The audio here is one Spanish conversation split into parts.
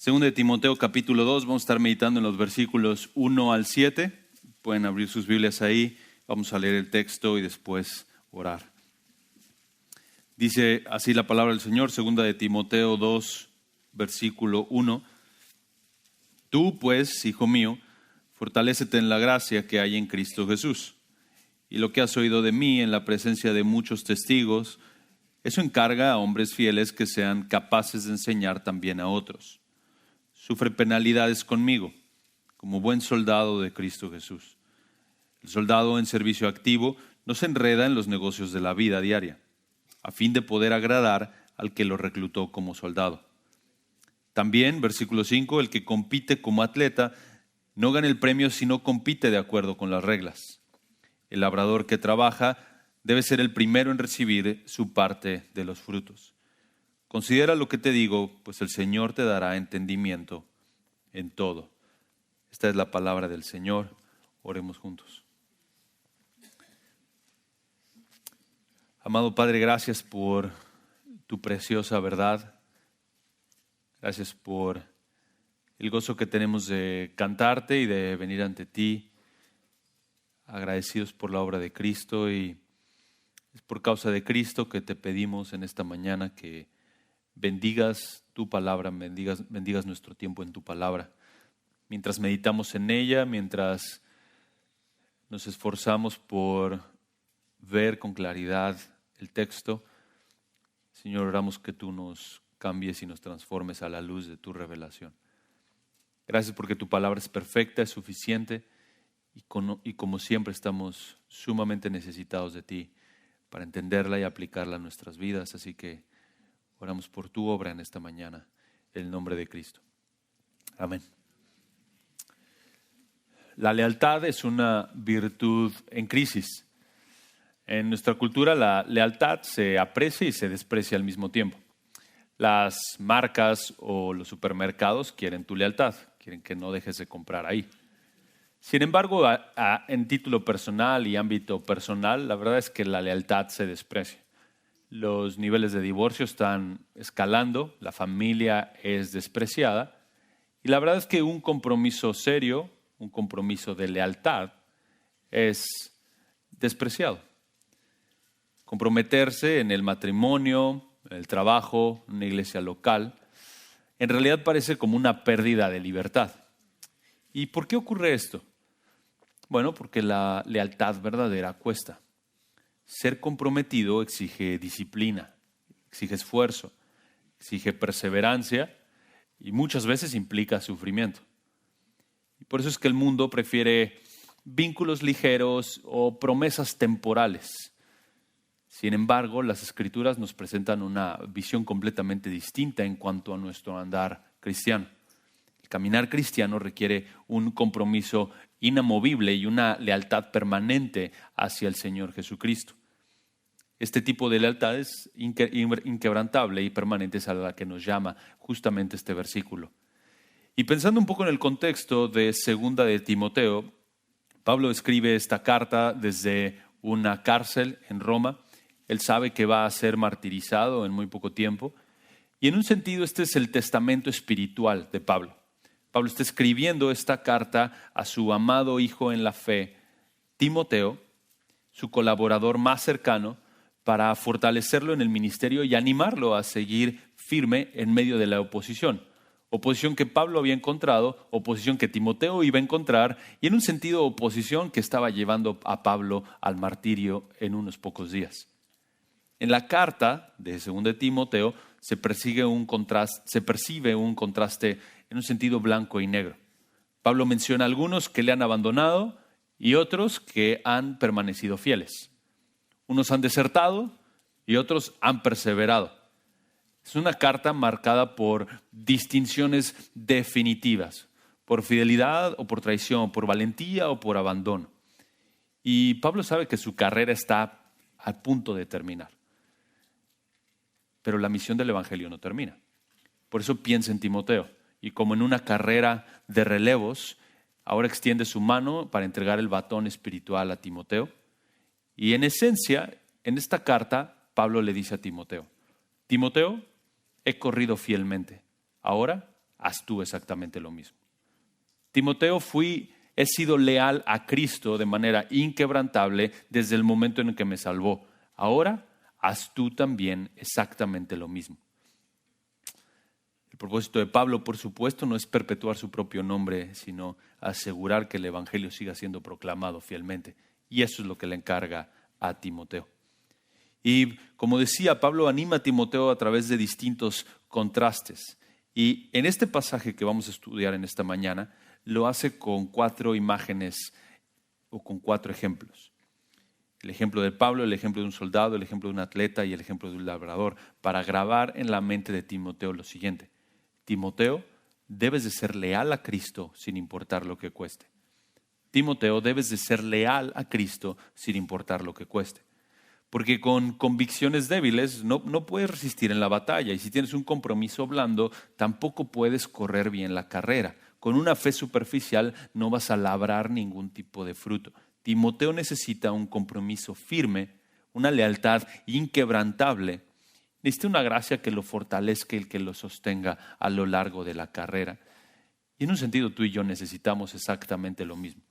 Segunda de Timoteo capítulo 2, vamos a estar meditando en los versículos 1 al 7. Pueden abrir sus Biblias ahí, vamos a leer el texto y después orar. Dice así la palabra del Señor, segunda de Timoteo 2, versículo 1. Tú pues, hijo mío, fortalécete en la gracia que hay en Cristo Jesús. Y lo que has oído de mí en la presencia de muchos testigos, eso encarga a hombres fieles que sean capaces de enseñar también a otros. Sufre penalidades conmigo, como buen soldado de Cristo Jesús. El soldado en servicio activo no se enreda en los negocios de la vida diaria, a fin de poder agradar al que lo reclutó como soldado. También, versículo 5, el que compite como atleta no gana el premio si no compite de acuerdo con las reglas. El labrador que trabaja debe ser el primero en recibir su parte de los frutos. Considera lo que te digo, pues el Señor te dará entendimiento en todo. Esta es la palabra del Señor. Oremos juntos. Amado Padre, gracias por tu preciosa verdad. Gracias por el gozo que tenemos de cantarte y de venir ante ti, agradecidos por la obra de Cristo, y es por causa de Cristo que te pedimos en esta mañana que bendigas tu palabra, bendigas nuestro tiempo en tu palabra. Mientras meditamos en ella, mientras nos esforzamos por ver con claridad el texto, Señor, oramos que tú nos cambies y nos transformes a la luz de tu revelación. Gracias porque tu palabra es perfecta, es suficiente, y como siempre estamos sumamente necesitados de ti para entenderla y aplicarla a nuestras vidas. Así que oramos por tu obra en esta mañana, en el nombre de Cristo. Amén. La lealtad es una virtud en crisis. En nuestra cultura la lealtad se aprecia y se desprecia al mismo tiempo. Las marcas o los supermercados quieren tu lealtad, quieren que no dejes de comprar ahí. Sin embargo, en título personal y ámbito personal, la verdad es que la lealtad se desprecia. Los niveles de divorcio están escalando, la familia es despreciada, y la verdad es que un compromiso serio, un compromiso de lealtad, es despreciado. Comprometerse en el matrimonio, en el trabajo, en una iglesia local, en realidad parece como una pérdida de libertad. ¿Y por qué ocurre esto? Bueno, porque la lealtad verdadera cuesta. Ser comprometido exige disciplina, exige esfuerzo, exige perseverancia y muchas veces implica sufrimiento. Y por eso es que el mundo prefiere vínculos ligeros o promesas temporales. Sin embargo, las Escrituras nos presentan una visión completamente distinta en cuanto a nuestro andar cristiano. El caminar cristiano requiere un compromiso inamovible y una lealtad permanente hacia el Señor Jesucristo. Este tipo de lealtad es inquebrantable y permanente, es a la que nos llama justamente este versículo. Y pensando un poco en el contexto de segunda de Timoteo, Pablo escribe esta carta desde una cárcel en Roma. Él sabe que va a ser martirizado en muy poco tiempo. Y en un sentido este es el testamento espiritual de Pablo. Pablo está escribiendo esta carta a su amado hijo en la fe, Timoteo, su colaborador más cercano, para fortalecerlo en el ministerio y animarlo a seguir firme en medio de la oposición. Oposición que Pablo había encontrado, oposición que Timoteo iba a encontrar, y en un sentido oposición que estaba llevando a Pablo al martirio en unos pocos días. En la carta de 2 de Timoteo se percibe un contraste en un sentido blanco y negro. Pablo menciona a algunos que le han abandonado y otros que han permanecido fieles. Unos han desertado y otros han perseverado. Es una carta marcada por distinciones definitivas, por fidelidad o por traición, por valentía o por abandono. Y Pablo sabe que su carrera está a punto de terminar. Pero la misión del Evangelio no termina. Por eso piensa en Timoteo. Y como en una carrera de relevos, ahora extiende su mano para entregar el batón espiritual a Timoteo. Y en esencia, en esta carta, Pablo le dice a Timoteo, Timoteo, he corrido fielmente. Ahora haz tú exactamente lo mismo. Timoteo, he sido leal a Cristo de manera inquebrantable desde el momento en el que me salvó. Ahora, haz tú también exactamente lo mismo. El propósito de Pablo, por supuesto, no es perpetuar su propio nombre, sino asegurar que el evangelio siga siendo proclamado fielmente. Y eso es lo que le encarga a Timoteo. Y como decía, Pablo anima a Timoteo a través de distintos contrastes. Y en este pasaje que vamos a estudiar en esta mañana, lo hace con 4 imágenes o con 4 ejemplos. El ejemplo de Pablo, el ejemplo de un soldado, el ejemplo de un atleta y el ejemplo de un labrador, para grabar en la mente de Timoteo lo siguiente. Timoteo, debes de ser leal a Cristo sin importar lo que cueste. Timoteo, debes de ser leal a Cristo sin importar lo que cueste. Porque con convicciones débiles no puedes resistir en la batalla. Y si tienes un compromiso blando, tampoco puedes correr bien la carrera. Con una fe superficial no vas a labrar ningún tipo de fruto. Timoteo necesita un compromiso firme, una lealtad inquebrantable. Necesita una gracia que lo fortalezca y que lo sostenga a lo largo de la carrera. Y en un sentido tú y yo necesitamos exactamente lo mismo.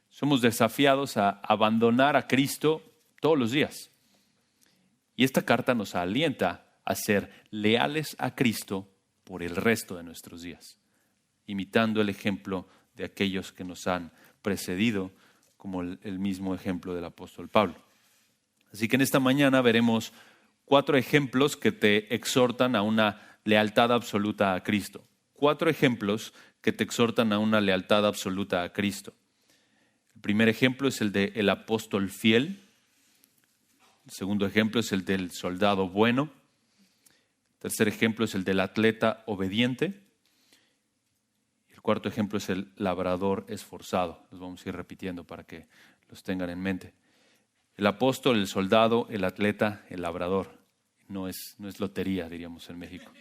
Somos desafiados a abandonar a Cristo todos los días. Y esta carta nos alienta a ser leales a Cristo por el resto de nuestros días, imitando el ejemplo de aquellos que nos han precedido, como el mismo ejemplo del apóstol Pablo. Así que en esta mañana veremos 4 ejemplos que te exhortan a una lealtad absoluta a Cristo. 4 ejemplos que te exhortan a una lealtad absoluta a Cristo. El primer ejemplo es el del apóstol fiel. El segundo ejemplo es el del soldado bueno. El tercer ejemplo es el del atleta obediente. El cuarto ejemplo es el labrador esforzado. Los vamos a ir repitiendo para que los tengan en mente. El apóstol, el soldado, el atleta, el labrador. No es lotería, diríamos en México.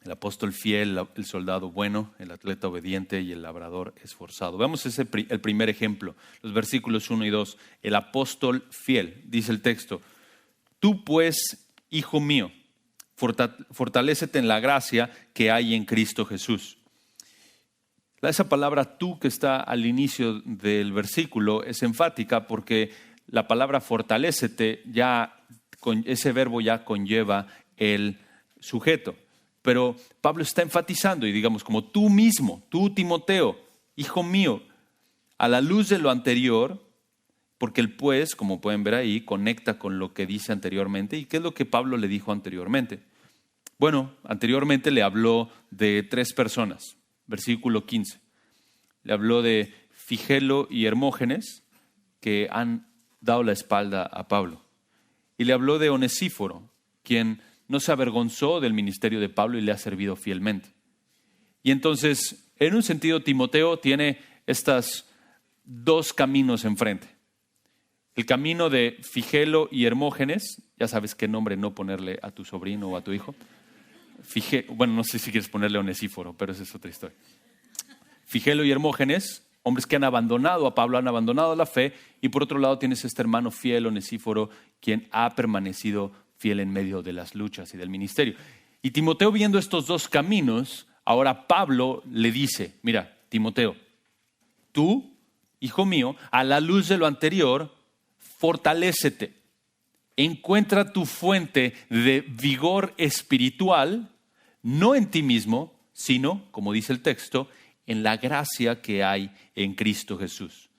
El apóstol fiel, el soldado bueno, el atleta obediente y el labrador esforzado. Veamos el primer ejemplo, los versículos 1 y 2. El apóstol fiel, dice el texto. Tú pues, hijo mío, fortalécete en la gracia que hay en Cristo Jesús. Esa palabra tú que está al inicio del versículo es enfática porque la palabra fortalécete ese verbo ya conlleva el sujeto. Pero Pablo está enfatizando y digamos como tú mismo, tú Timoteo, hijo mío, a la luz de lo anterior, porque el pues, como pueden ver ahí, conecta con lo que dice anteriormente. ¿Y qué es lo que Pablo le dijo anteriormente? Bueno, anteriormente le habló de 3 personas, versículo 15. Le habló de Figelo y Hermógenes, que han dado la espalda a Pablo. Y le habló de Onesíforo, quien no se avergonzó del ministerio de Pablo y le ha servido fielmente. Y entonces, en un sentido, Timoteo tiene estos 2 caminos enfrente. El camino de Figelo y Hermógenes, ya sabes qué nombre no ponerle a tu sobrino o a tu hijo. Bueno, no sé si quieres ponerle Onesíforo, pero esa es otra historia. Figelo y Hermógenes, hombres que han abandonado a Pablo, han abandonado la fe, y por otro lado tienes este hermano fiel, Onesíforo, quien ha permanecido fiel en medio de las luchas y del ministerio. Y Timoteo, viendo estos 2 caminos, ahora Pablo le dice, mira, Timoteo, tú, hijo mío, a la luz de lo anterior, fortalécete, encuentra tu fuente de vigor espiritual, no en ti mismo, sino, como dice el texto, en la gracia que hay en Cristo Jesús.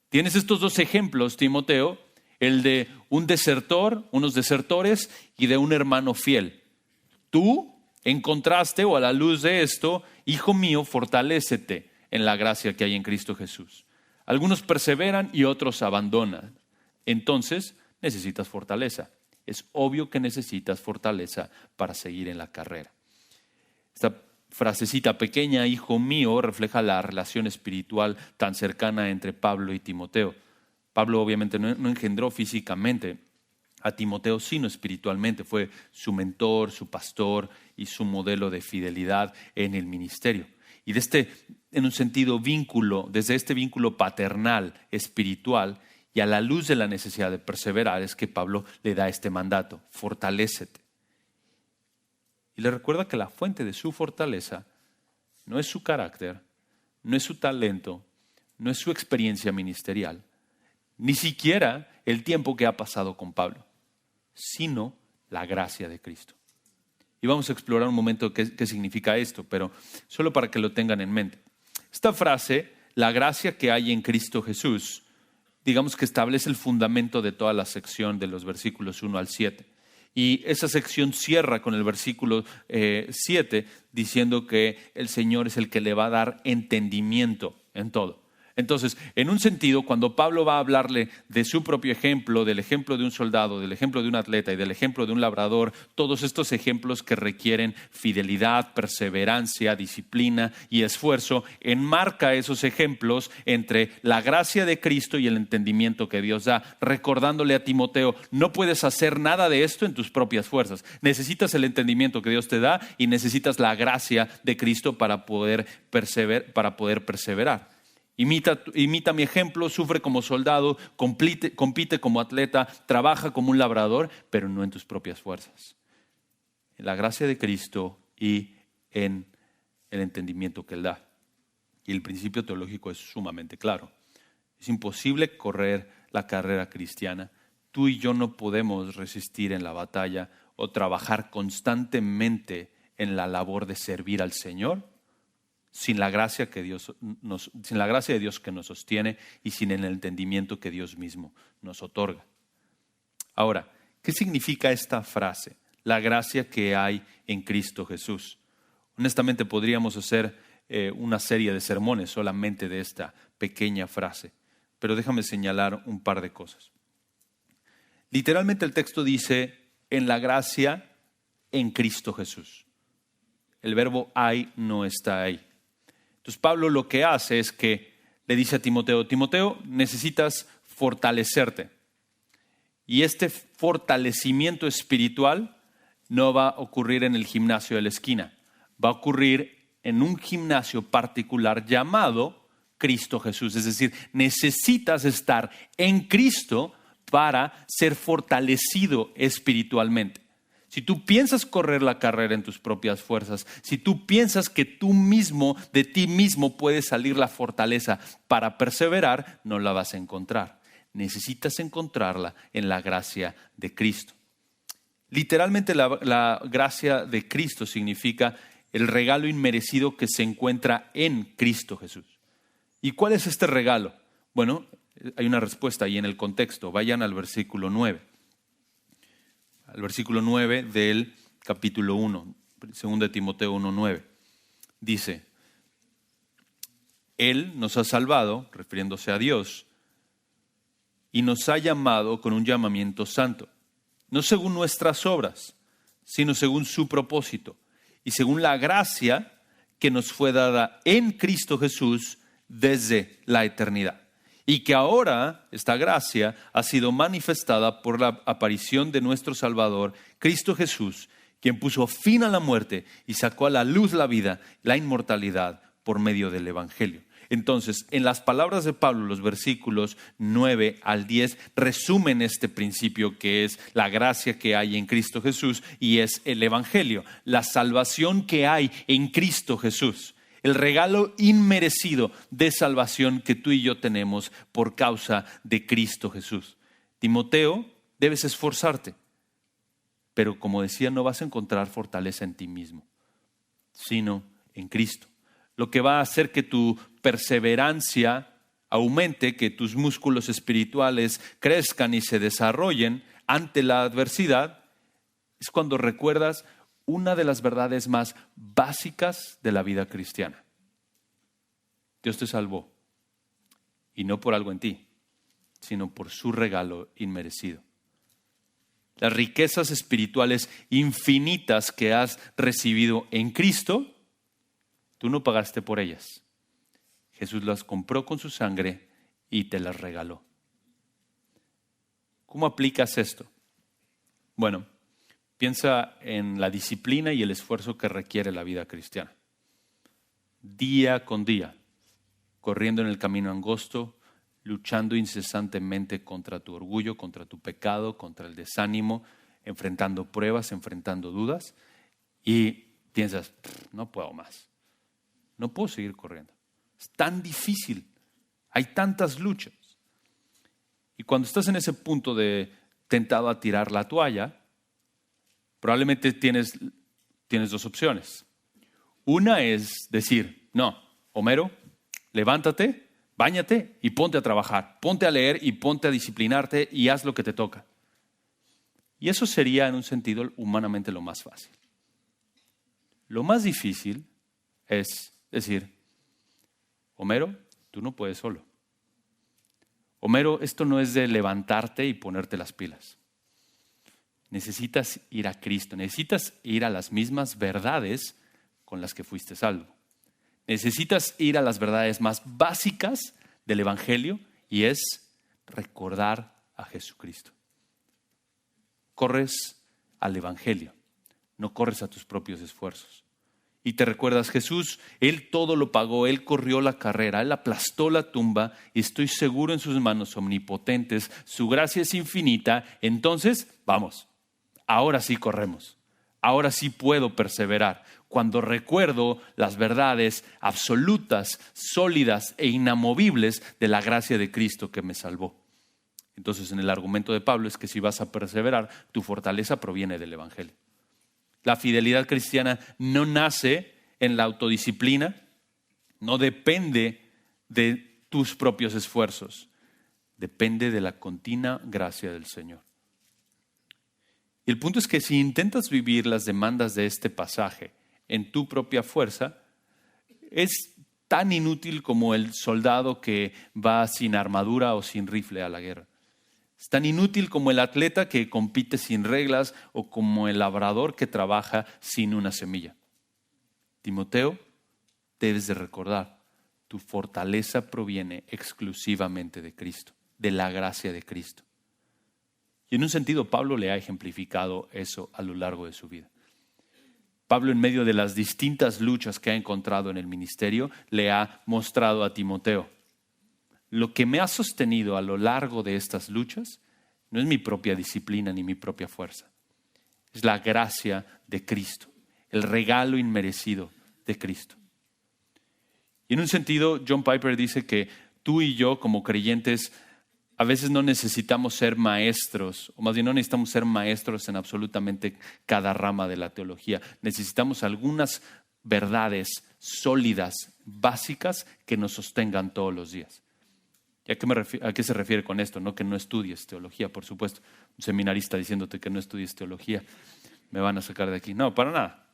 Tienes estos 2 ejemplos, Timoteo, el de un desertor, unos desertores, y de un hermano fiel. Tú, en contraste o a la luz de esto, hijo mío, fortalécete en la gracia que hay en Cristo Jesús. Algunos perseveran y otros abandonan. Entonces, necesitas fortaleza. Es obvio que necesitas fortaleza para seguir en la carrera. Esta frasecita pequeña, hijo mío, refleja la relación espiritual tan cercana entre Pablo y Timoteo. Pablo obviamente no engendró físicamente a Timoteo, sino espiritualmente. Fue su mentor, su pastor y su modelo de fidelidad en el ministerio. Y en un sentido, desde este vínculo paternal, espiritual, y a la luz de la necesidad de perseverar, es que Pablo le da este mandato: fortalécete. Y le recuerda que la fuente de su fortaleza no es su carácter, no es su talento, no es su experiencia ministerial, ni siquiera el tiempo que ha pasado con Pablo, sino la gracia de Cristo. Y vamos a explorar un momento qué significa esto, pero solo para que lo tengan en mente. Esta frase, la gracia que hay en Cristo Jesús, digamos que establece el fundamento de toda la sección de los versículos 1 al 7. Y esa sección cierra con el versículo 7 diciendo que el Señor es el que le va a dar entendimiento en todo. Entonces, en un sentido, cuando Pablo va a hablarle de su propio ejemplo, del ejemplo de un soldado, del ejemplo de un atleta y del ejemplo de un labrador, todos estos ejemplos que requieren fidelidad, perseverancia, disciplina y esfuerzo, enmarca esos ejemplos entre la gracia de Cristo y el entendimiento que Dios da, recordándole a Timoteo, no puedes hacer nada de esto en tus propias fuerzas. Necesitas el entendimiento que Dios te da y necesitas la gracia de Cristo para poder perseverar. Imita mi ejemplo, sufre como soldado, compite como atleta, trabaja como un labrador, pero no en tus propias fuerzas. En la gracia de Cristo y en el entendimiento que Él da. Y el principio teológico es sumamente claro. Es imposible correr la carrera cristiana. Tú y yo no podemos resistir en la batalla o trabajar constantemente en la labor de servir al Señor sin la gracia de Dios que nos sostiene y sin el entendimiento que Dios mismo nos otorga. Ahora, ¿qué significa esta frase? La gracia que hay en Cristo Jesús. Honestamente podríamos hacer una serie de sermones solamente de esta pequeña frase, pero déjame señalar un par de cosas. Literalmente el texto dice, en la gracia en Cristo Jesús. El verbo hay no está ahí. Entonces Pablo lo que hace es que le dice a Timoteo, Timoteo, necesitas fortalecerte. Y este fortalecimiento espiritual no va a ocurrir en el gimnasio de la esquina. Va a ocurrir en un gimnasio particular llamado Cristo Jesús. Es decir, necesitas estar en Cristo para ser fortalecido espiritualmente. Si tú piensas correr la carrera en tus propias fuerzas, si tú piensas que tú mismo, de ti mismo puede salir la fortaleza para perseverar, no la vas a encontrar. Necesitas encontrarla en la gracia de Cristo. Literalmente la gracia de Cristo significa el regalo inmerecido que se encuentra en Cristo Jesús. ¿Y cuál es este regalo? Bueno, hay una respuesta ahí en el contexto. Vayan al versículo 9. Al versículo 9 del capítulo 1, 2 Timoteo 1:9. Dice, Él nos ha salvado, refiriéndose a Dios, y nos ha llamado con un llamamiento santo, no según nuestras obras, sino según su propósito, y según la gracia que nos fue dada en Cristo Jesús desde la eternidad. Y que ahora esta gracia ha sido manifestada por la aparición de nuestro Salvador, Cristo Jesús, quien puso fin a la muerte y sacó a la luz la vida, la inmortalidad por medio del Evangelio. Entonces, en las palabras de Pablo, los versículos 9 al 10 resumen este principio que es la gracia que hay en Cristo Jesús y es el Evangelio, la salvación que hay en Cristo Jesús. El regalo inmerecido de salvación que tú y yo tenemos por causa de Cristo Jesús. Timoteo, debes esforzarte, pero como decía, no vas a encontrar fortaleza en ti mismo, sino en Cristo. Lo que va a hacer que tu perseverancia aumente, que tus músculos espirituales crezcan y se desarrollen ante la adversidad, es cuando recuerdas una de las verdades más básicas de la vida cristiana. Dios te salvó, y no por algo en ti, sino por su regalo inmerecido. Las riquezas espirituales infinitas que has recibido en Cristo, tú no pagaste por ellas. Jesús las compró con su sangre y te las regaló. ¿Cómo aplicas esto? Bueno, piensa en la disciplina y el esfuerzo que requiere la vida cristiana. Día con día, corriendo en el camino angosto, luchando incesantemente contra tu orgullo, contra tu pecado, contra el desánimo, enfrentando pruebas, enfrentando dudas. y piensas, no puedo más, no puedo seguir corriendo. Es tan difícil, hay tantas luchas. Y cuando estás en ese punto de tentado a tirar la toalla, probablemente tienes dos opciones. Una es decir, no, Homero, levántate, báñate y ponte a trabajar. Ponte a leer y ponte a disciplinarte y haz lo que te toca. Y eso sería, en un sentido, humanamente lo más fácil. Lo más difícil es decir, Homero, tú no puedes solo. Homero, esto no es de levantarte y ponerte las pilas. Necesitas ir a Cristo, necesitas ir a las mismas verdades con las que fuiste salvo. Necesitas ir a las verdades más básicas del Evangelio y es recordar a Jesucristo. Corres al Evangelio, no corres a tus propios esfuerzos. Y te recuerdas, Jesús, Él todo lo pagó, Él corrió la carrera, Él aplastó la tumba y estoy seguro en sus manos omnipotentes, su gracia es infinita, entonces, vamos, ahora sí corremos, ahora sí puedo perseverar. Cuando recuerdo las verdades absolutas, sólidas e inamovibles de la gracia de Cristo que me salvó. Entonces, en el argumento de Pablo es que si vas a perseverar, tu fortaleza proviene del Evangelio. La fidelidad cristiana no nace en la autodisciplina, no depende de tus propios esfuerzos, depende de la continua gracia del Señor. Y el punto es que si intentas vivir las demandas de este pasaje en tu propia fuerza, es tan inútil como el soldado que va sin armadura o sin rifle a la guerra. Es tan inútil como el atleta que compite sin reglas o como el labrador que trabaja sin una semilla. Timoteo, debes de recordar, tu fortaleza proviene exclusivamente de Cristo, de la gracia de Cristo. Y en un sentido, Pablo le ha ejemplificado eso a lo largo de su vida. Pablo, en medio de las distintas luchas que ha encontrado en el ministerio, le ha mostrado a Timoteo: lo que me ha sostenido a lo largo de estas luchas no es mi propia disciplina ni mi propia fuerza. Es la gracia de Cristo, el regalo inmerecido de Cristo. Y en un sentido, John Piper dice que tú y yo, como creyentes, a veces no necesitamos ser maestros, o más bien no necesitamos ser maestros en absolutamente cada rama de la teología. Necesitamos algunas verdades sólidas, básicas, que nos sostengan todos los días. ¿Y a qué se refiere con esto? No que no estudies teología, por supuesto. Un seminarista diciéndote que no estudies teología, me van a sacar de aquí. No, para nada.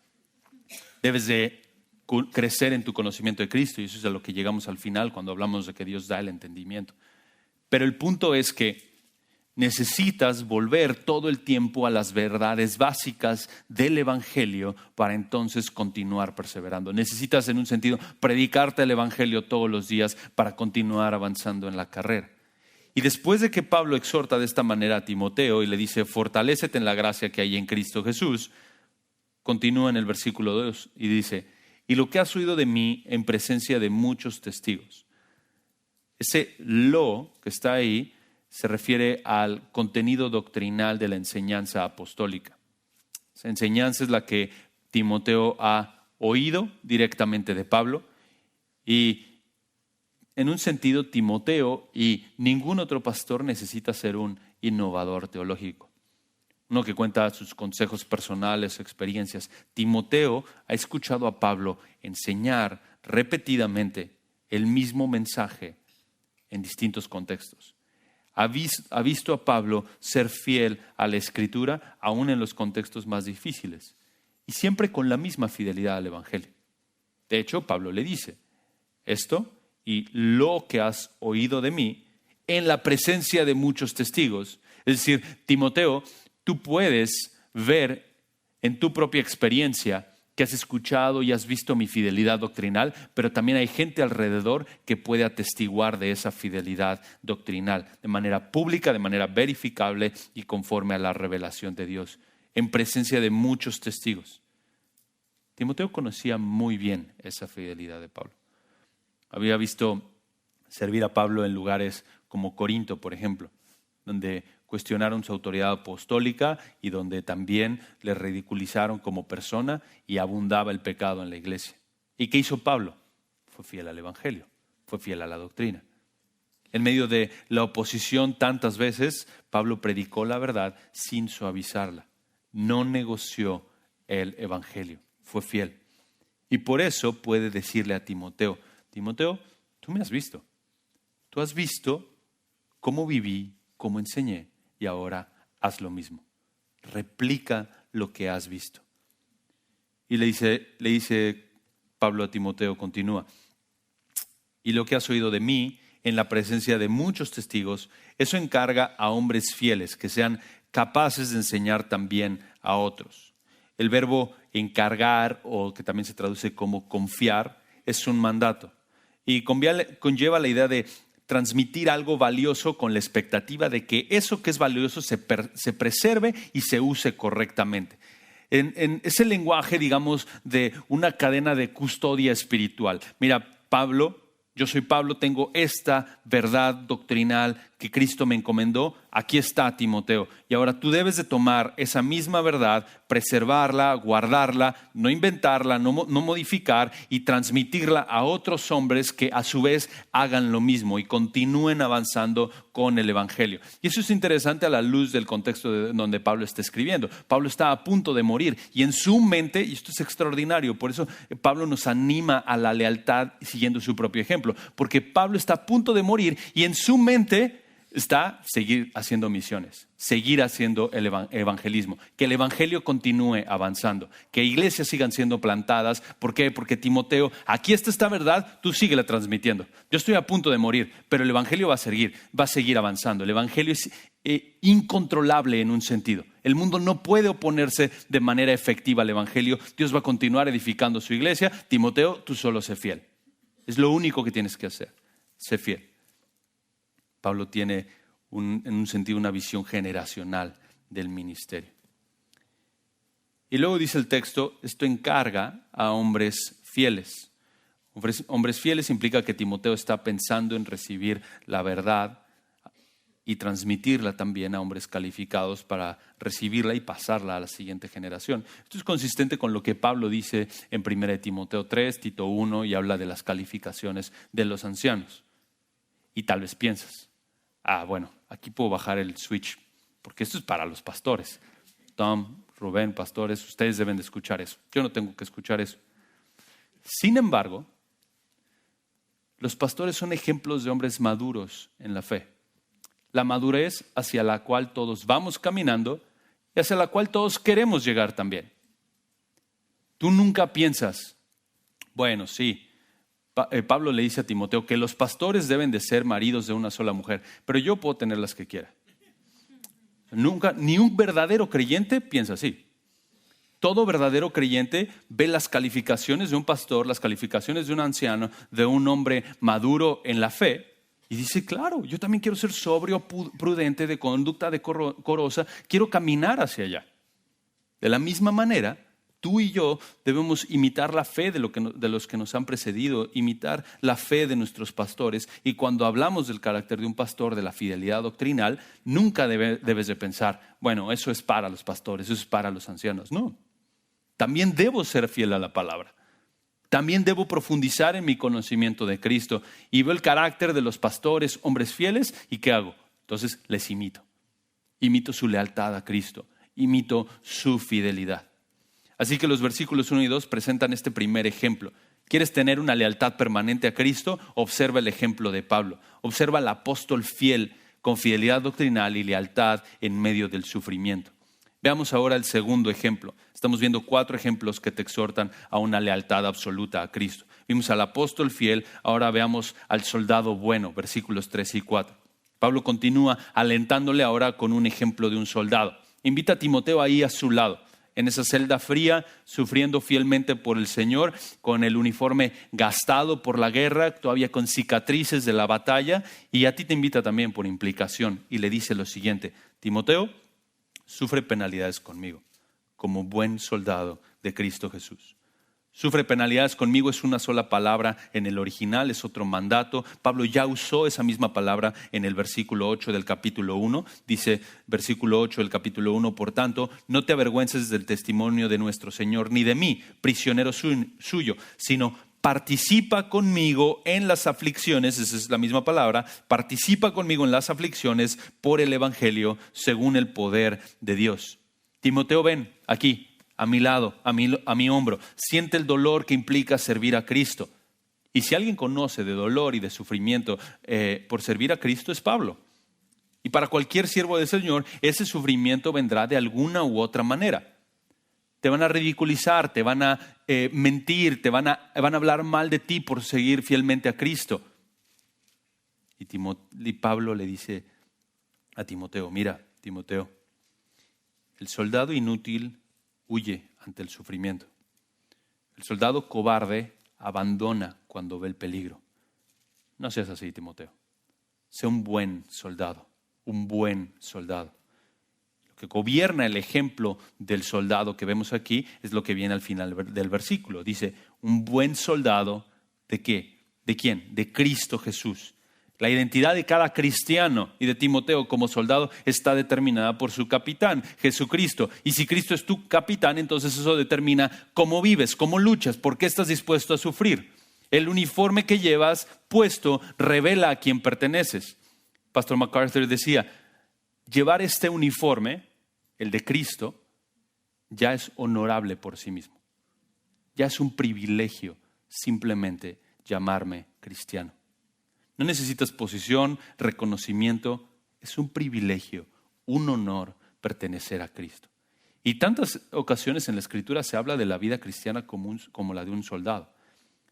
Debes de crecer en tu conocimiento de Cristo, y eso es a lo que llegamos al final cuando hablamos de que Dios da el entendimiento. Pero el punto es que necesitas volver todo el tiempo a las verdades básicas del Evangelio para entonces continuar perseverando. Necesitas, en un sentido, predicarte el Evangelio todos los días para continuar avanzando en la carrera. Y después de que Pablo exhorta de esta manera a Timoteo y le dice, fortalécete en la gracia que hay en Cristo Jesús, continúa en el versículo 2 y dice, y lo que has oído de mí en presencia de muchos testigos. Ese lo que está ahí se refiere al contenido doctrinal de la enseñanza apostólica. Esa enseñanza es la que Timoteo ha oído directamente de Pablo y en un sentido Timoteo y ningún otro pastor necesita ser un innovador teológico, uno que cuenta sus consejos personales, experiencias. Timoteo ha escuchado a Pablo enseñar repetidamente el mismo mensaje en distintos contextos. Ha visto a Pablo ser fiel a la Escritura, aún en los contextos más difíciles, y siempre con la misma fidelidad al Evangelio. De hecho, Pablo le dice, esto y lo que has oído de mí en la presencia de muchos testigos. Es decir, Timoteo, tú puedes ver en tu propia experiencia que has escuchado y has visto mi fidelidad doctrinal, pero también hay gente alrededor que puede atestiguar de esa fidelidad doctrinal de manera pública, de manera verificable y conforme a la revelación de Dios, en presencia de muchos testigos. Timoteo conocía muy bien esa fidelidad de Pablo. Había visto servir a Pablo en lugares como Corinto, por ejemplo, donde cuestionaron su autoridad apostólica y donde también le ridiculizaron como persona y abundaba el pecado en la iglesia. ¿Y qué hizo Pablo? Fue fiel al evangelio, fue fiel a la doctrina. En medio de la oposición tantas veces, Pablo predicó la verdad sin suavizarla. No negoció el evangelio, fue fiel. Y por eso puede decirle a Timoteo, Timoteo, tú me has visto. Tú has visto cómo viví, cómo enseñé y ahora haz lo mismo. Replica lo que has visto. Y le dice Pablo a Timoteo, continúa. Y lo que has oído de mí en la presencia de muchos testigos, eso encarga a hombres fieles que sean capaces de enseñar también a otros. El verbo encargar, o que también se traduce como confiar, es un mandato. Y conlleva la idea de transmitir algo valioso con la expectativa de que eso que es valioso se preserve y se use correctamente. Es el lenguaje, digamos, de una cadena de custodia espiritual. Mira, yo soy Pablo, tengo esta verdad doctrinal que Cristo me encomendó. Aquí está, Timoteo. Y ahora tú debes de tomar esa misma verdad, preservarla, guardarla, no inventarla, no modificar y transmitirla a otros hombres que a su vez hagan lo mismo y continúen avanzando con el evangelio. Y eso es interesante a la luz del contexto donde Pablo está escribiendo. Pablo está a punto de morir y en su mente, y esto es extraordinario, por eso Pablo nos anima a la lealtad siguiendo su propio ejemplo, porque Pablo está a punto de morir y en su mente está seguir haciendo misiones, seguir haciendo el evangelismo, que el evangelio continúe avanzando, que iglesias sigan siendo plantadas. ¿Por qué? Porque Timoteo, aquí está esta verdad, tú síguela transmitiendo. Yo estoy a punto de morir, pero el evangelio va a seguir avanzando. El evangelio es incontrolable en un sentido. El mundo no puede oponerse de manera efectiva al evangelio. Dios va a continuar edificando su iglesia. Timoteo, tú solo sé fiel. Es lo único que tienes que hacer, sé fiel. Pablo tiene en un sentido una visión generacional del ministerio. Y luego dice el texto, esto encarga a hombres fieles. Hombres fieles implica que Timoteo está pensando en recibir la verdad y transmitirla también a hombres calificados para recibirla y pasarla a la siguiente generación. Esto es consistente con lo que Pablo dice en 1 Timoteo 3, Tito 1 y habla de las calificaciones de los ancianos. Y tal vez piensas, bueno, aquí puedo bajar el switch, porque esto es para los pastores. Tom, Rubén, pastores, ustedes deben de escuchar eso. Yo no tengo que escuchar eso. Sin embargo, los pastores son ejemplos de hombres maduros en la fe. La madurez hacia la cual todos vamos caminando y hacia la cual todos queremos llegar también. Tú nunca piensas, bueno, sí, Pablo le dice a Timoteo que los pastores deben de ser maridos de una sola mujer, pero yo puedo tener las que quiera. Nunca, ni un verdadero creyente piensa así. Todo verdadero creyente ve las calificaciones de un pastor, las calificaciones de un anciano, de un hombre maduro en la fe, y dice, claro, yo también quiero ser sobrio, prudente, de conducta decorosa, quiero caminar hacia allá. De la misma manera, tú y yo debemos imitar la fe de los que nos han precedido, imitar la fe de nuestros pastores. Y cuando hablamos del carácter de un pastor, de la fidelidad doctrinal, nunca debes de pensar, bueno, eso es para los pastores, eso es para los ancianos. No, también debo ser fiel a la palabra. También debo profundizar en mi conocimiento de Cristo. Y veo el carácter de los pastores, hombres fieles, ¿y qué hago? Entonces les imito. Imito su lealtad a Cristo. Imito su fidelidad. Así que los versículos 1 y 2 presentan este primer ejemplo. ¿Quieres tener una lealtad permanente a Cristo? Observa el ejemplo de Pablo. Observa al apóstol fiel, con fidelidad doctrinal y lealtad en medio del sufrimiento. Veamos ahora el segundo ejemplo. Estamos viendo 4 ejemplos que te exhortan a una lealtad absoluta a Cristo. Vimos al apóstol fiel, ahora veamos al soldado bueno, versículos 3 y 4. Pablo continúa alentándole ahora con un ejemplo de un soldado. Invita a Timoteo ahí a su lado, en esa celda fría, sufriendo fielmente por el Señor, con el uniforme gastado por la guerra, todavía con cicatrices de la batalla, y a ti te invita también por implicación, y le dice lo siguiente, Timoteo, sufre penalidades conmigo, como buen soldado de Cristo Jesús. Sufre penalidades conmigo es una sola palabra en el original, es otro mandato. Pablo ya usó esa misma palabra en el versículo 8 del capítulo 1. Dice, versículo 8 del capítulo 1, por tanto, no te avergüences del testimonio de nuestro Señor, ni de mí, prisionero suyo, sino participa conmigo en las aflicciones, esa es la misma palabra, participa conmigo en las aflicciones por el Evangelio según el poder de Dios. Timoteo, ven aquí, a mi lado, a mi hombro. Siente el dolor que implica servir a Cristo. Y si alguien conoce de dolor y de sufrimiento por servir a Cristo, es Pablo. Y para cualquier siervo del Señor, ese sufrimiento vendrá de alguna u otra manera. Te van a ridiculizar, te van a mentir, van a hablar mal de ti por seguir fielmente a Cristo. Y Pablo le dice a Timoteo, mira, Timoteo, el soldado inútil huye ante el sufrimiento. El soldado cobarde abandona cuando ve el peligro. No seas así, Timoteo. Sé un buen soldado, un buen soldado. Lo que gobierna el ejemplo del soldado que vemos aquí es lo que viene al final del versículo. Dice, un buen soldado, ¿de qué? ¿De quién? De Cristo Jesús. La identidad de cada cristiano y de Timoteo como soldado está determinada por su capitán, Jesucristo. Y si Cristo es tu capitán, entonces eso determina cómo vives, cómo luchas, por qué estás dispuesto a sufrir. El uniforme que llevas puesto revela a quién perteneces. Pastor MacArthur decía, llevar este uniforme, el de Cristo, ya es honorable por sí mismo. Ya es un privilegio simplemente llamarme cristiano. No necesitas posición, reconocimiento. Es un privilegio, un honor pertenecer a Cristo. Y tantas ocasiones en la Escritura se habla de la vida cristiana como la de un soldado.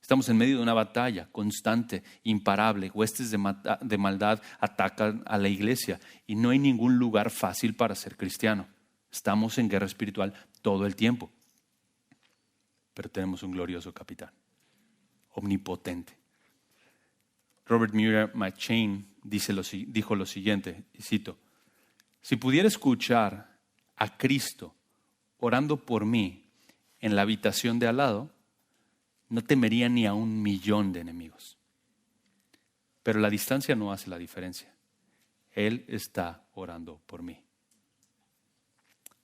Estamos en medio de una batalla constante, imparable. Huestes de maldad atacan a la iglesia y no hay ningún lugar fácil para ser cristiano. Estamos en guerra espiritual todo el tiempo. Pero tenemos un glorioso capitán, omnipotente. Robert Muir McCheyne dijo lo siguiente, y cito, si pudiera escuchar a Cristo orando por mí en la habitación de al lado, no temería ni a 1,000,000 de enemigos. Pero la distancia no hace la diferencia. Él está orando por mí.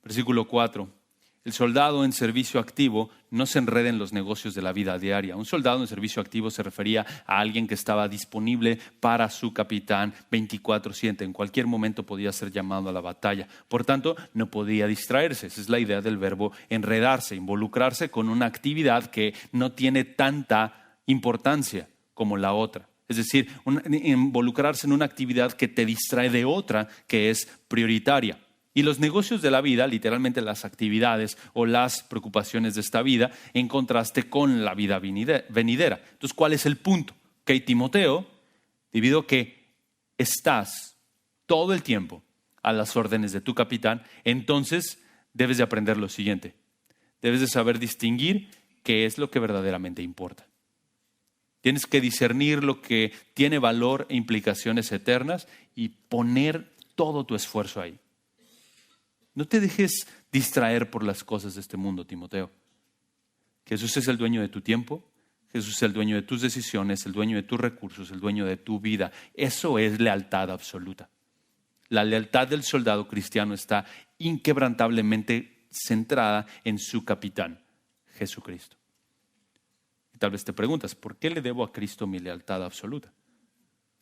Versículo 4. El soldado en servicio activo no se enreda en los negocios de la vida diaria. Un soldado en servicio activo se refería a alguien que estaba disponible para su capitán 24/7. En cualquier momento podía ser llamado a la batalla. Por tanto, no podía distraerse. Esa es la idea del verbo enredarse, involucrarse con una actividad que no tiene tanta importancia como la otra. Es decir, involucrarse en una actividad que te distrae de otra que es prioritaria. Y los negocios de la vida, literalmente las actividades o las preocupaciones de esta vida, en contraste con la vida venidera. Entonces, ¿cuál es el punto? Que Timoteo, debido a que estás todo el tiempo a las órdenes de tu capitán, entonces debes de aprender lo siguiente. Debes de saber distinguir qué es lo que verdaderamente importa. Tienes que discernir lo que tiene valor e implicaciones eternas y poner todo tu esfuerzo ahí. No te dejes distraer por las cosas de este mundo, Timoteo. Jesús es el dueño de tu tiempo, Jesús es el dueño de tus decisiones, el dueño de tus recursos, el dueño de tu vida. Eso es lealtad absoluta. La lealtad del soldado cristiano está inquebrantablemente centrada en su capitán, Jesucristo. Y tal vez te preguntas, ¿por qué le debo a Cristo mi lealtad absoluta?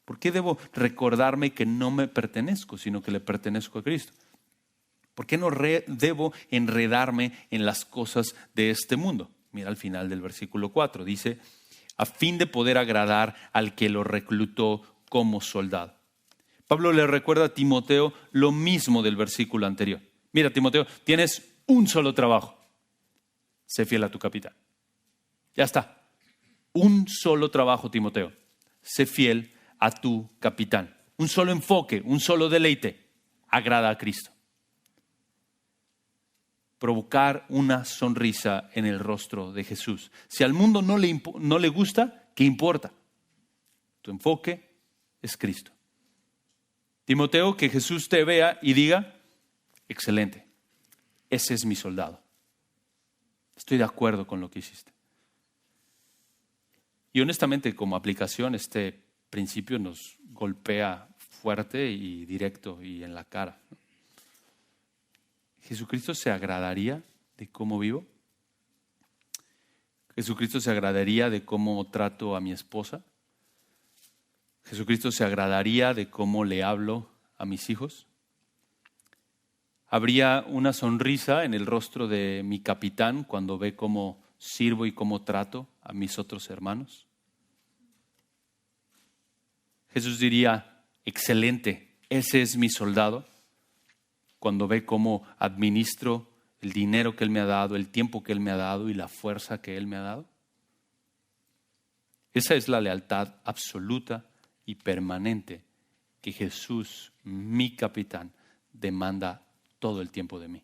¿Por qué debo recordarme que no me pertenezco, sino que le pertenezco a Cristo? ¿Por qué no debo enredarme en las cosas de este mundo? Mira al final del versículo 4, dice, a fin de poder agradar al que lo reclutó como soldado. Pablo le recuerda a Timoteo lo mismo del versículo anterior. Mira, Timoteo, tienes un solo trabajo. Sé fiel a tu capitán. Ya está. Un solo trabajo, Timoteo. Sé fiel a tu capitán. Un solo enfoque, un solo deleite. Agrada a Cristo. Provocar una sonrisa en el rostro de Jesús. Si al mundo no le gusta, ¿qué importa? Tu enfoque es Cristo. Timoteo, que Jesús te vea y diga, excelente, ese es mi soldado. Estoy de acuerdo con lo que hiciste. Y honestamente, como aplicación, este principio nos golpea fuerte y directo y en la cara. ¿Jesucristo se agradaría de cómo vivo? ¿Jesucristo se agradaría de cómo trato a mi esposa? ¿Jesucristo se agradaría de cómo le hablo a mis hijos? ¿Habría una sonrisa en el rostro de mi capitán cuando ve cómo sirvo y cómo trato a mis otros hermanos? Jesús diría, excelente, ese es mi soldado, cuando ve cómo administro el dinero que Él me ha dado, el tiempo que Él me ha dado y la fuerza que Él me ha dado. Esa es la lealtad absoluta y permanente que Jesús, mi capitán, demanda todo el tiempo de mí.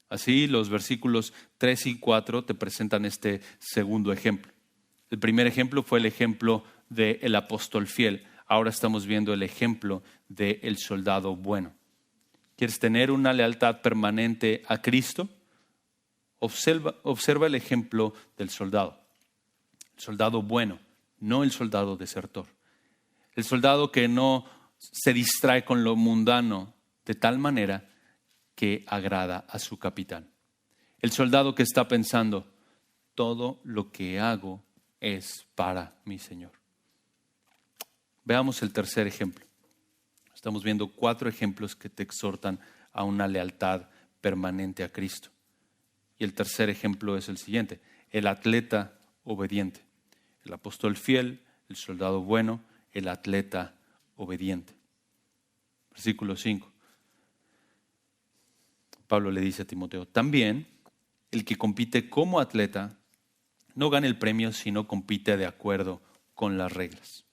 Así los versículos 3 y 4 te presentan este segundo ejemplo. El primer ejemplo fue el ejemplo del apóstol fiel. Ahora estamos viendo el ejemplo del soldado bueno. ¿Quieres tener una lealtad permanente a Cristo? Observa el ejemplo del soldado. El soldado bueno, no el soldado desertor. El soldado que no se distrae con lo mundano de tal manera que agrada a su capitán. El soldado que está pensando, todo lo que hago es para mi Señor. Veamos el tercer ejemplo. Estamos viendo 4 ejemplos que te exhortan a una lealtad permanente a Cristo. Y el tercer ejemplo es el siguiente: el atleta obediente. El apóstol fiel, el soldado bueno, el atleta obediente. Versículo 5. Pablo le dice a Timoteo, también el que compite como atleta no gana el premio si no compite de acuerdo con las reglas.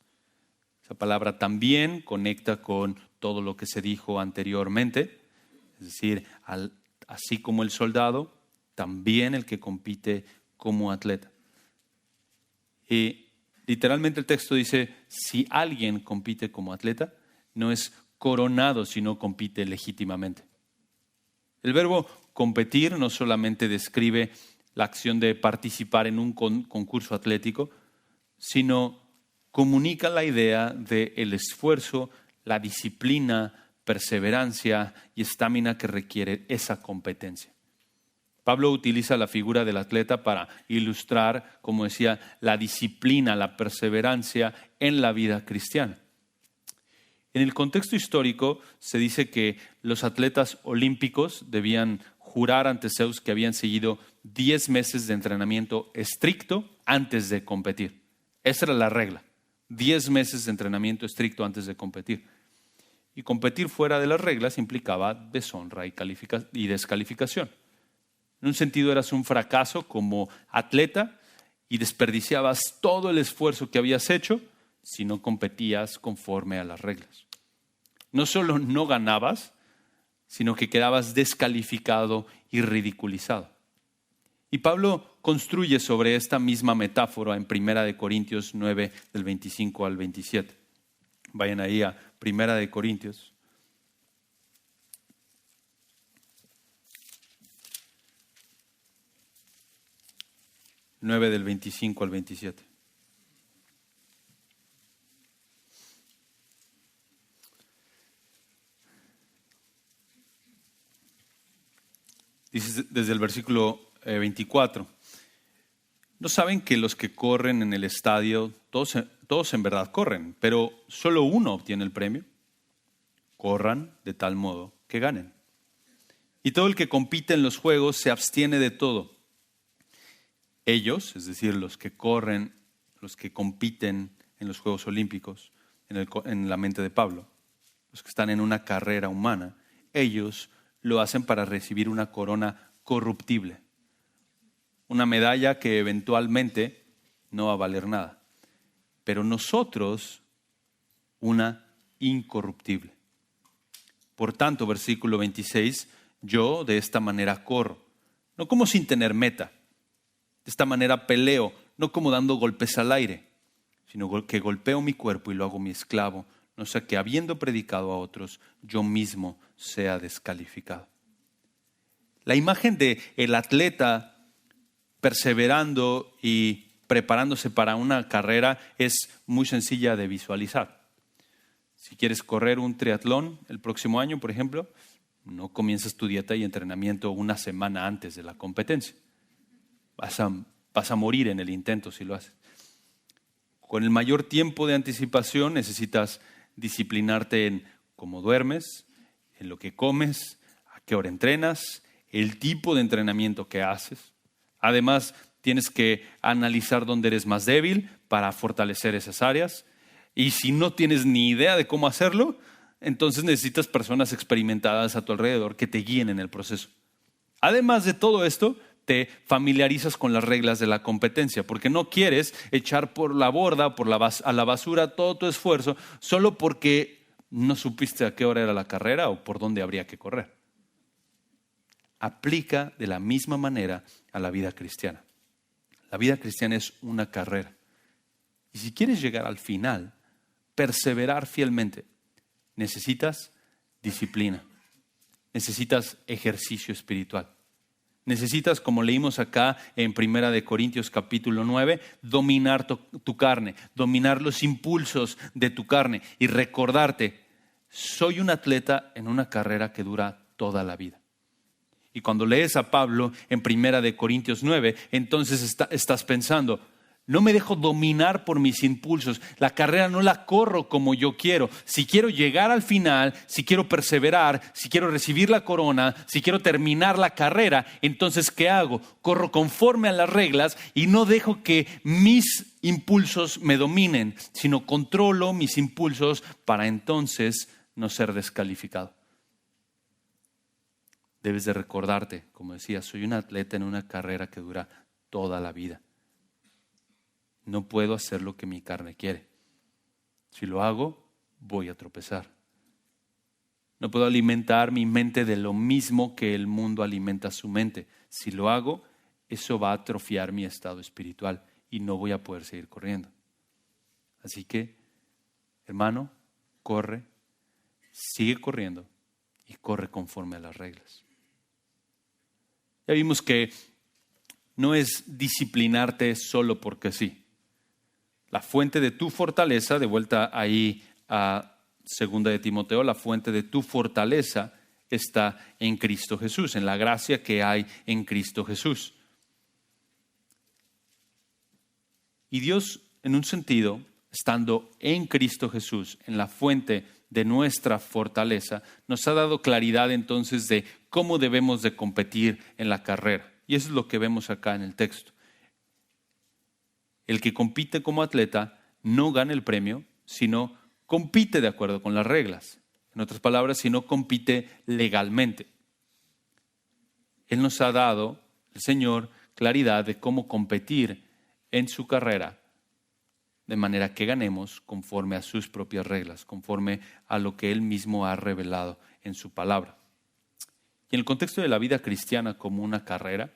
Esa palabra también conecta con todo lo que se dijo anteriormente, es decir, así como el soldado, también el que compite como atleta. Y literalmente el texto dice, si alguien compite como atleta, no es coronado si no compite legítimamente. El verbo competir no solamente describe la acción de participar en un concurso atlético, sino comunica la idea del esfuerzo, la disciplina, perseverancia y estamina que requiere esa competencia. Pablo utiliza la figura del atleta para ilustrar, como decía, la disciplina, la perseverancia en la vida cristiana. En el contexto histórico se dice que los atletas olímpicos debían jurar ante Zeus que habían seguido 10 meses de entrenamiento estricto antes de competir. Esa era la regla, 10 meses de entrenamiento estricto antes de competir. Y competir fuera de las reglas implicaba deshonra y descalificación. En un sentido eras un fracaso como atleta y desperdiciabas todo el esfuerzo que habías hecho si no competías conforme a las reglas. No solo no ganabas, sino que quedabas descalificado y ridiculizado. Y Pablo construye sobre esta misma metáfora en 1 Corintios 9, del 25 al 27. Vayan ahí a 1 Corintios. Del 25 al 27. Dice desde el versículo 24. ¿No saben que los que corren en el estadio, todos en verdad corren, pero solo uno obtiene el premio? Corran de tal modo que ganen. Y todo el que compite en los juegos se abstiene de todo. Ellos, es decir, los que corren, los que compiten en los Juegos Olímpicos, en la mente de Pablo, los que están en una carrera humana, ellos lo hacen para recibir una corona corruptible, una medalla que eventualmente no va a valer nada. Pero nosotros, una incorruptible. Por tanto, versículo 26, yo de esta manera corro, no como sin tener meta. De esta manera peleo, no como dando golpes al aire, sino que golpeo mi cuerpo y lo hago mi esclavo, no sea que habiendo predicado a otros, yo mismo sea descalificado. La imagen de el atleta perseverando y preparándose para una carrera es muy sencilla de visualizar. Si quieres correr un triatlón el próximo año, por ejemplo, no comienzas tu dieta y entrenamiento una semana antes de la competencia. Vas a morir en el intento si lo haces. Con el mayor tiempo de anticipación necesitas disciplinarte en cómo duermes, en lo que comes, a qué hora entrenas, el tipo de entrenamiento que haces. Además, tienes que analizar dónde eres más débil para fortalecer esas áreas. Y si no tienes ni idea de cómo hacerlo, entonces necesitas personas experimentadas a tu alrededor que te guíen en el proceso. Además de todo esto, te familiarizas con las reglas de la competencia, porque no quieres echar por la borda, a la basura todo tu esfuerzo, solo porque no supiste a qué hora era la carrera o por dónde habría que correr. Aplica de la misma manera a la vida cristiana. La vida cristiana es una carrera. Y si quieres llegar al final, perseverar fielmente, necesitas disciplina, necesitas ejercicio espiritual. Necesitas, como leímos acá en 1 Corintios capítulo 9, dominar tu carne, dominar los impulsos de tu carne y recordarte, soy un atleta en una carrera que dura toda la vida. Y cuando lees a Pablo en 1 Corintios 9, entonces estás pensando, no me dejo dominar por mis impulsos. La carrera no la corro como yo quiero. Si quiero llegar al final, si quiero perseverar, si quiero recibir la corona, si quiero terminar la carrera, entonces ¿qué hago? Corro conforme a las reglas y no dejo que mis impulsos me dominen, sino controlo mis impulsos para entonces no ser descalificado. Debes de recordarte, como decía, soy un atleta en una carrera que dura toda la vida. No puedo hacer lo que mi carne quiere. Si lo hago, voy a tropezar. No puedo alimentar mi mente de lo mismo que el mundo alimenta su mente. Si lo hago, eso va a atrofiar mi estado espiritual y no voy a poder seguir corriendo. Así que, hermano, corre, sigue corriendo y corre conforme a las reglas. Ya vimos que no es disciplinarte solo porque sí. La fuente de tu fortaleza, de vuelta ahí a 2 de Timoteo, la fuente de tu fortaleza está en Cristo Jesús, en la gracia que hay en Cristo Jesús. Y Dios, en un sentido, estando en Cristo Jesús, en la fuente de nuestra fortaleza, nos ha dado claridad entonces de cómo debemos de competir en la carrera. Y eso es lo que vemos acá en el texto. El que compite como atleta no gana el premio, sino compite de acuerdo con las reglas. En otras palabras, sino compite legalmente. Él nos ha dado, el Señor, claridad de cómo competir en su carrera, de manera que ganemos conforme a sus propias reglas, conforme a lo que Él mismo ha revelado en su palabra. Y en el contexto de la vida cristiana como una carrera,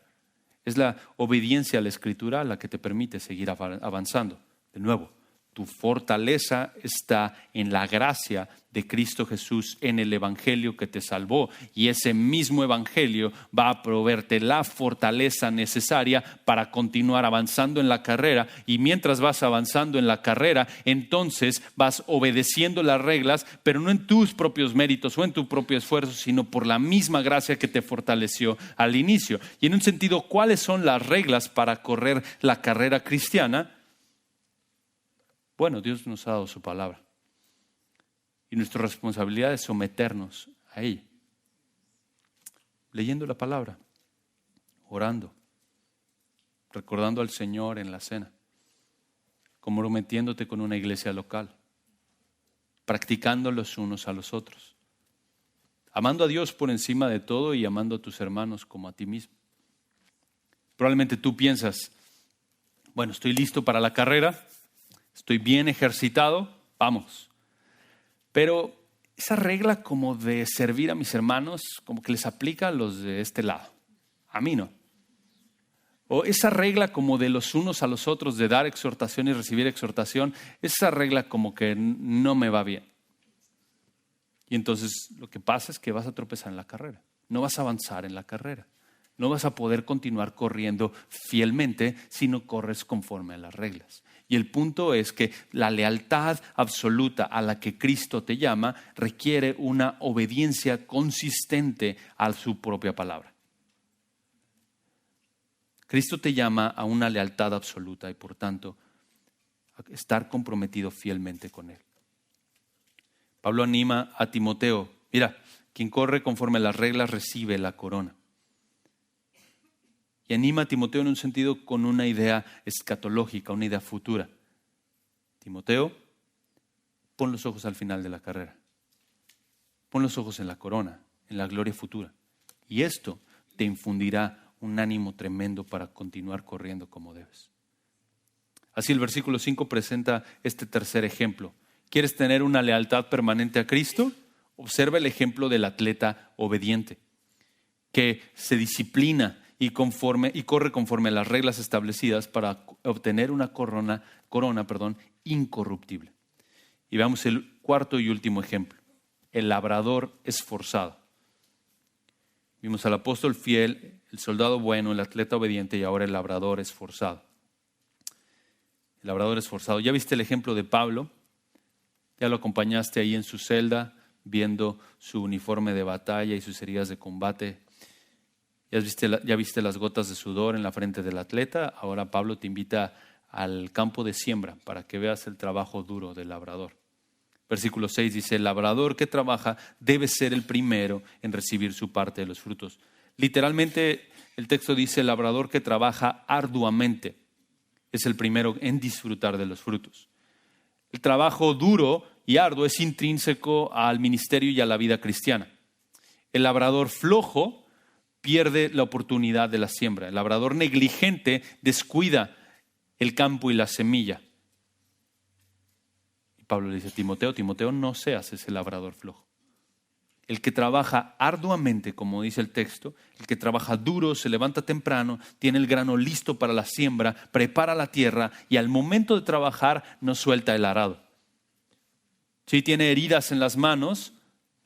es la obediencia a la Escritura la que te permite seguir avanzando. De nuevo, tu fortaleza está en la gracia de Cristo Jesús, en el Evangelio que te salvó. Y ese mismo Evangelio va a proveerte la fortaleza necesaria para continuar avanzando en la carrera. Y mientras vas avanzando en la carrera, entonces vas obedeciendo las reglas, pero no en tus propios méritos o en tu propio esfuerzo, sino por la misma gracia que te fortaleció al inicio. Y en un sentido, ¿cuáles son las reglas para correr la carrera cristiana? Bueno, Dios nos ha dado su palabra. Y nuestra responsabilidad es someternos a ella. Leyendo la palabra, orando, recordando al Señor en la cena, comprometiéndote con una iglesia local, practicando los unos a los otros, amando a Dios por encima de todo y amando a tus hermanos como a ti mismo. Probablemente tú piensas, bueno, estoy listo para la carrera, estoy bien ejercitado, vamos. Pero esa regla como de servir a mis hermanos, como que les aplica a los de este lado. A mí no. O esa regla como de los unos a los otros, de dar exhortación y recibir exhortación, esa regla como que no me va bien. Y entonces lo que pasa es que vas a tropezar en la carrera. No vas a avanzar en la carrera. No vas a poder continuar corriendo fielmente si no corres conforme a las reglas. Y el punto es que la lealtad absoluta a la que Cristo te llama requiere una obediencia consistente a su propia palabra. Cristo te llama a una lealtad absoluta y por tanto a estar comprometido fielmente con Él. Pablo anima a Timoteo, mira, quien corre conforme a las reglas recibe la corona. Y anima a Timoteo en un sentido con una idea escatológica, una idea futura. Timoteo, pon los ojos al final de la carrera. Pon los ojos en la corona, en la gloria futura. Y esto te infundirá un ánimo tremendo para continuar corriendo como debes. Así el versículo 5 presenta este tercer ejemplo. ¿Quieres tener una lealtad permanente a Cristo? Observa el ejemplo del atleta obediente, que se disciplina y corre conforme a las reglas establecidas para obtener una corona, incorruptible. Y veamos el cuarto y último ejemplo, el labrador esforzado. Vimos al apóstol fiel, el soldado bueno, el atleta obediente y ahora el labrador esforzado. El labrador esforzado. ¿Ya viste el ejemplo de Pablo? ¿Ya lo acompañaste ahí en su celda, viendo su uniforme de batalla y sus heridas de combate? ¿Ya viste las gotas de sudor en la frente del atleta? Ahora Pablo te invita al campo de siembra para que veas el trabajo duro del labrador. Versículo 6 dice, el labrador que trabaja debe ser el primero en recibir su parte de los frutos. Literalmente el texto dice, el labrador que trabaja arduamente es el primero en disfrutar de los frutos. El trabajo duro y arduo es intrínseco al ministerio y a la vida cristiana. El labrador flojo pierde la oportunidad de la siembra. El labrador negligente descuida el campo y la semilla. Y Pablo le dice a Timoteo, no seas ese labrador flojo. El que trabaja arduamente, como dice el texto, el que trabaja duro, se levanta temprano, tiene el grano listo para la siembra, prepara la tierra y al momento de trabajar no suelta el arado. Sí, tiene heridas en las manos,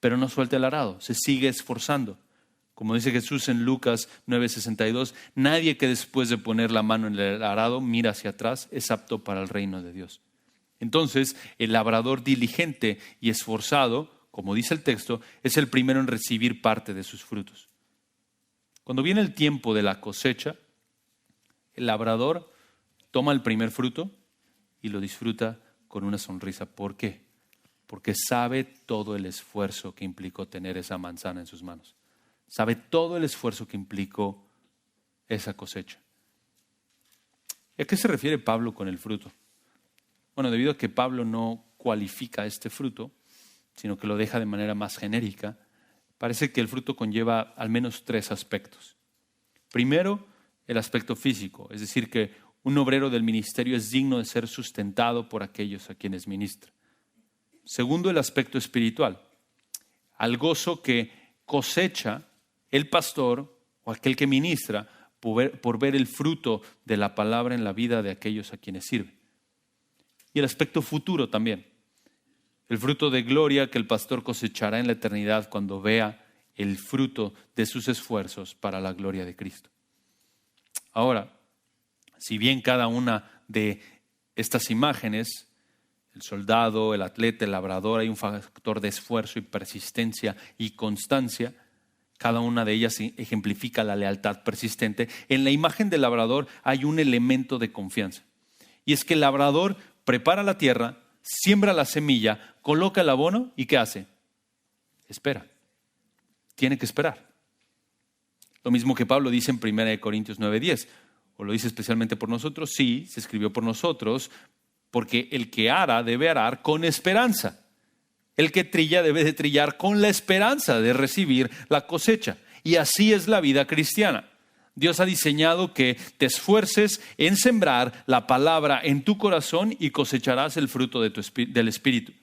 pero no suelta el arado, se sigue esforzando. Como dice Jesús en Lucas 9:62, nadie que después de poner la mano en el arado mira hacia atrás es apto para el reino de Dios. Entonces, el labrador diligente y esforzado, como dice el texto, es el primero en recibir parte de sus frutos. Cuando viene el tiempo de la cosecha, el labrador toma el primer fruto y lo disfruta con una sonrisa. ¿Por qué? Porque sabe todo el esfuerzo que implicó tener esa manzana en sus manos. Sabe todo el esfuerzo que implicó esa cosecha. ¿Y a qué se refiere Pablo con el fruto? Bueno, debido a que Pablo no cualifica este fruto, sino que lo deja de manera más genérica, parece que el fruto conlleva al menos 3 aspectos. Primero, el aspecto físico, es decir, que un obrero del ministerio es digno de ser sustentado por aquellos a quienes ministra. Segundo, el aspecto espiritual, al gozo que cosecha el pastor o aquel que ministra por ver el fruto de la palabra en la vida de aquellos a quienes sirve. Y el aspecto futuro también, el fruto de gloria que el pastor cosechará en la eternidad cuando vea el fruto de sus esfuerzos para la gloria de Cristo. Ahora, si bien cada una de estas imágenes, el soldado, el atleta, el labrador, hay un factor de esfuerzo y persistencia y constancia, cada una de ellas ejemplifica la lealtad persistente. En la imagen del labrador hay un elemento de confianza. Y es que el labrador prepara la tierra, siembra la semilla, coloca el abono y ¿qué hace? Espera. Tiene que esperar. Lo mismo que Pablo dice en 1 Corintios 9:10. ¿O lo dice especialmente por nosotros? Sí, se escribió por nosotros, porque el que ara debe arar con esperanza. El que trilla debe de trillar con la esperanza de recibir la cosecha. Y así es la vida cristiana. Dios ha diseñado que te esfuerces en sembrar la palabra en tu corazón y cosecharás el fruto del Espíritu.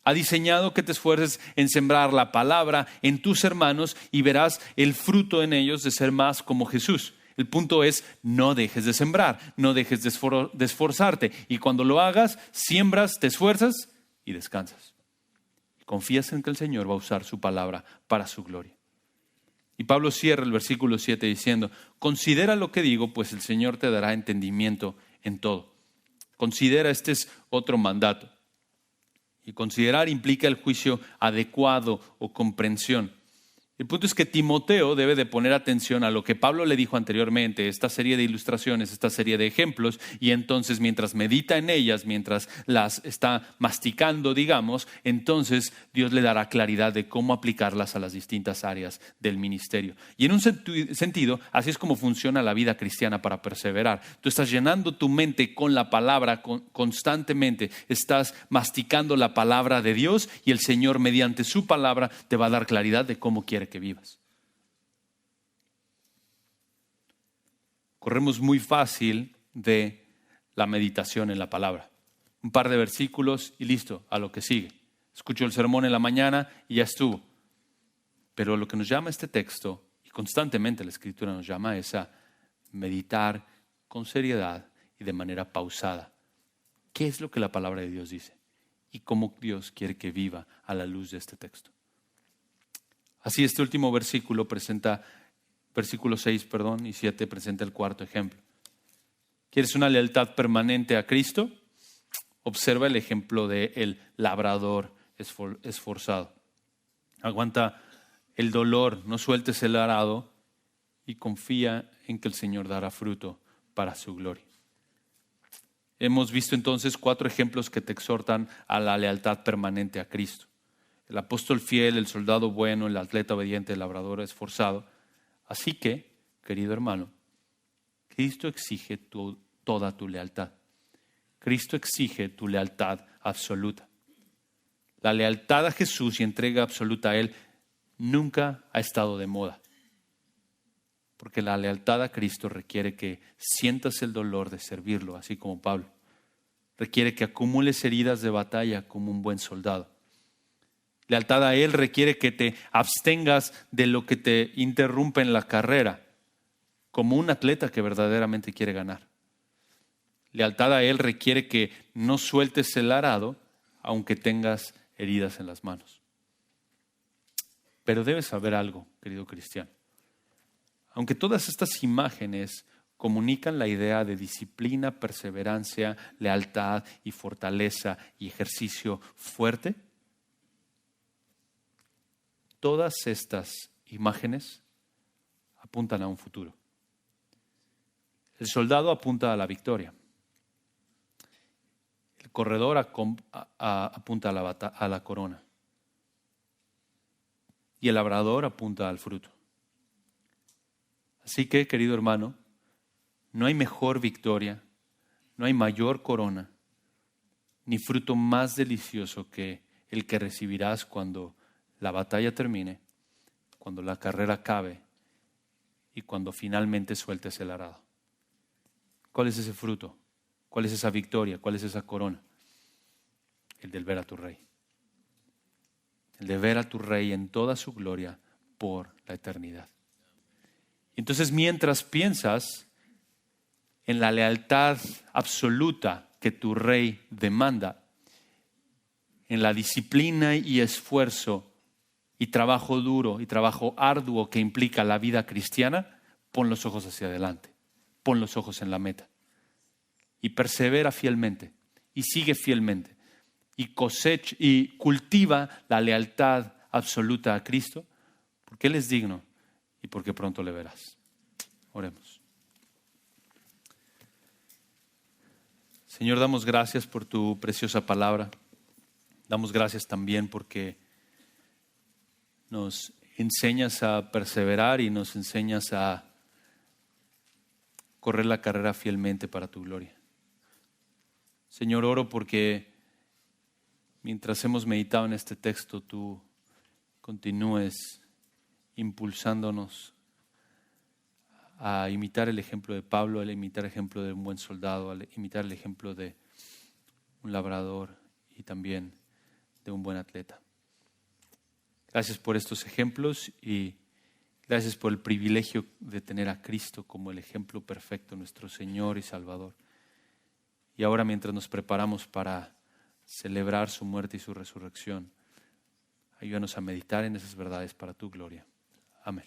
Ha diseñado que te esfuerces en sembrar la palabra en tus hermanos y verás el fruto en ellos de ser más como Jesús. El punto es, no dejes de sembrar, no dejes de esforzarte. Y cuando lo hagas, siembras, te esfuerzas y descansas. Confías en que el Señor va a usar su palabra para su gloria. Y Pablo cierra el versículo 7 diciendo, considera lo que digo, pues el Señor te dará entendimiento en todo. Considera, este es otro mandato. Y considerar implica el juicio adecuado o comprensión. El punto es que Timoteo debe de poner atención a lo que Pablo le dijo anteriormente, esta serie de ilustraciones, esta serie de ejemplos, y entonces mientras medita en ellas, mientras las está masticando, digamos, entonces Dios le dará claridad de cómo aplicarlas a las distintas áreas del ministerio. Y en un sentido, así es como funciona la vida cristiana para perseverar. Tú estás llenando tu mente con la palabra constantemente, estás masticando la palabra de Dios y el Señor mediante su palabra te va a dar claridad de cómo quiere que vivas. Corremos muy fácil de la meditación en la palabra. Un par de versículos y listo, a lo que sigue. Escucho el sermón en la mañana y ya estuvo. Pero lo que nos llama este texto, y constantemente la Escritura nos llama, es a meditar con seriedad y de manera pausada. ¿Qué es lo que la palabra de Dios dice? Y cómo Dios quiere que viva a la luz de este texto. Así este último versículo versículo 6, y 7 presenta el cuarto ejemplo. ¿Quieres una lealtad permanente a Cristo? Observa el ejemplo del labrador esforzado. Aguanta el dolor, no sueltes el arado y confía en que el Señor dará fruto para su gloria. Hemos visto entonces 4 ejemplos que te exhortan a la lealtad permanente a Cristo. El apóstol fiel, el soldado bueno, el atleta obediente, el labrador esforzado. Así que, querido hermano, Cristo exige toda tu lealtad. Cristo exige tu lealtad absoluta. La lealtad a Jesús y entrega absoluta a Él nunca ha estado de moda. Porque la lealtad a Cristo requiere que sientas el dolor de servirlo, así como Pablo. Requiere que acumules heridas de batalla como un buen soldado. Lealtad a Él requiere que te abstengas de lo que te interrumpe en la carrera, como un atleta que verdaderamente quiere ganar. Lealtad a Él requiere que no sueltes el arado, aunque tengas heridas en las manos. Pero debes saber algo, querido cristiano. Aunque todas estas imágenes comunican la idea de disciplina, perseverancia, lealtad y fortaleza y ejercicio fuerte, todas estas imágenes apuntan a un futuro. El soldado apunta a la victoria. El corredor apunta a la corona. Y el labrador apunta al fruto. Así que, querido hermano, no hay mejor victoria, no hay mayor corona, ni fruto más delicioso que el que recibirás cuando la batalla termine, cuando la carrera acabe y cuando finalmente sueltes el arado. ¿Cuál es ese fruto? ¿Cuál es esa victoria? ¿Cuál es esa corona? El del ver a tu Rey. El de ver a tu Rey en toda su gloria por la eternidad. Entonces, mientras piensas en la lealtad absoluta que tu Rey demanda, en la disciplina y esfuerzo y trabajo duro y trabajo arduo que implica la vida cristiana, pon los ojos hacia adelante, pon los ojos en la meta y persevera fielmente y sigue fielmente y cultiva la lealtad absoluta a Cristo, porque Él es digno y porque pronto le verás. Oremos. Señor, damos gracias por tu preciosa palabra. Damos gracias también porque nos enseñas a perseverar y nos enseñas a correr la carrera fielmente para tu gloria. Señor, oro porque mientras hemos meditado en este texto, tú continúes impulsándonos a imitar el ejemplo de Pablo, a imitar el ejemplo de un buen soldado, a imitar el ejemplo de un labrador y también de un buen atleta. Gracias por estos ejemplos y gracias por el privilegio de tener a Cristo como el ejemplo perfecto, nuestro Señor y Salvador. Y ahora, mientras nos preparamos para celebrar su muerte y su resurrección, ayúdanos a meditar en esas verdades para tu gloria. Amén.